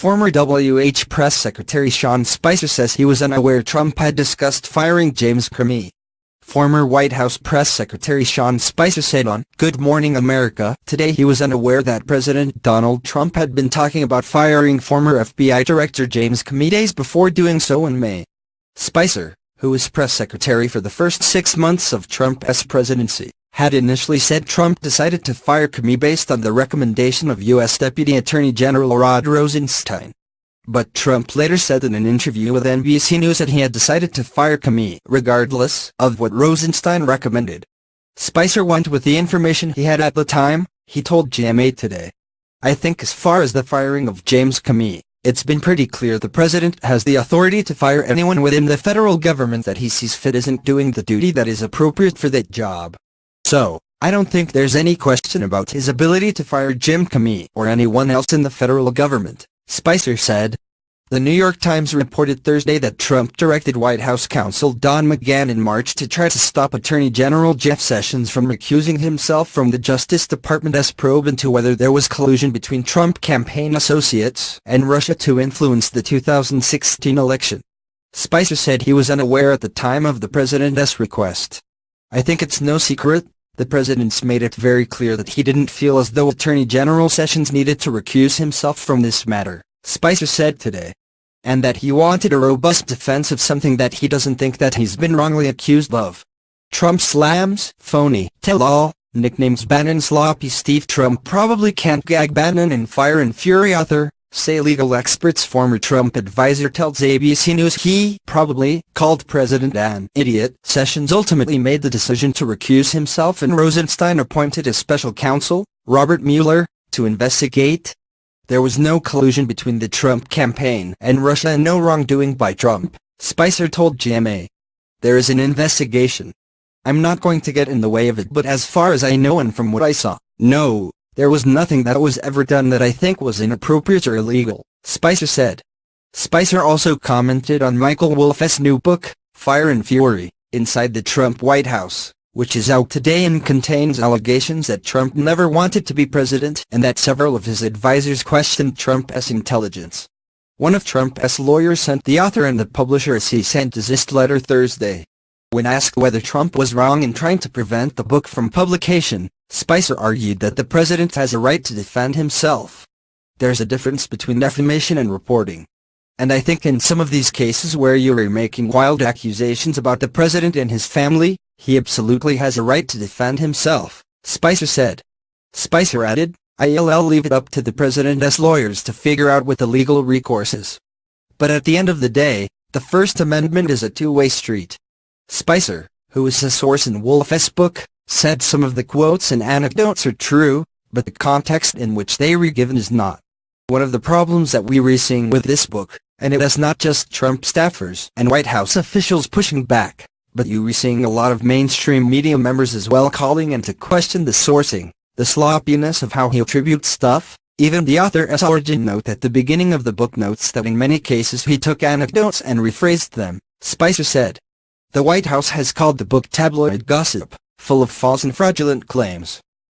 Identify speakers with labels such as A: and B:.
A: Former WH Press Secretary Sean Spicer says he was unaware Trump had discussed firing James Comey. Former White House Press Secretary Sean Spicer said on Good Morning America today he was unaware that President Donald Trump had been talking about firing former FBI Director James Comey days before doing so in May. Spicer, who was press secretary for the first 6 months of Trump's presidency, had initially said Trump decided to fire Comey based on the recommendation of U.S. Deputy Attorney General Rod Rosenstein. But Trump later said in an interview with NBC News that he had decided to fire Comey regardless of what Rosenstein recommended. Spicer went with the information he had at the time, he told GMA today. I think as far as the firing of James Comey, it's been pretty clear the president has the authority to fire anyone within the federal government that he sees fit isn't doing the duty that is appropriate for that job. So, I don't think there's any question about his ability to fire Jim Comey or anyone else in the federal government, Spicer said. The New York Times reported Thursday that Trump directed White House counsel Don McGahn in March to try to stop Attorney General Jeff Sessions from recusing himself from the Justice Department's probe into whether there was collusion between Trump campaign associates and Russia to influence the 2016 election. Spicer said he was unaware at the time of the president's request. I think it's no secret, the president's made it very clear that he didn't feel as though Attorney General Sessions needed to recuse himself from this matter, Spicer said today. And that he wanted a robust defense of something that he doesn't think that he's been wrongly accused of. Trump slams, phony, tell-all, nicknames Bannon sloppy. Steve Trump probably can't gag Bannon and fire and fury author, say legal experts. Former Trump advisor tells ABC News he probably called President an idiot. Sessions ultimately made the decision to recuse himself and Rosenstein appointed a special counsel, Robert Mueller, to investigate. There was no collusion between the Trump campaign and Russia and no wrongdoing by Trump, Spicer told GMA. There is an investigation. I'm not going to get in the way of it, but as far as I know and from what I saw, no, there was nothing that was ever done that I think was inappropriate or illegal, Spicer said. Spicer also commented on Michael Wolff's new book, Fire and Fury, Inside the Trump White House, which is out today and contains allegations that Trump never wanted to be president and that several of his advisors questioned Trump's intelligence. One of Trump's lawyers sent the author and the publisher a cease-and-desist letter Thursday. When asked whether Trump was wrong in trying to prevent the book from publication, Spicer argued that the president has a right to defend himself. There's a difference between defamation and reporting. And I think in some of these cases where you are making wild accusations about the president and his family, he absolutely has a right to defend himself, Spicer said. Spicer added, I'll leave it up to the president's lawyers to figure out what the legal recourse is. But at the end of the day, the First Amendment is a two-way street. Spicer, who is a source in Wolff's book, said some of the quotes and anecdotes are true, but the context in which they were given is not. One of the problems that we were seeing with this book, and it is not just Trump staffers and White House officials pushing back, but you were seeing a lot of mainstream media members as well calling into question the sourcing, the sloppiness of how he attributes stuff. Even the author's origin note at the beginning of the book notes that in many cases he took anecdotes and rephrased them, Spicer said. The White House has called the book tabloid gossip, full of false and fraudulent claims.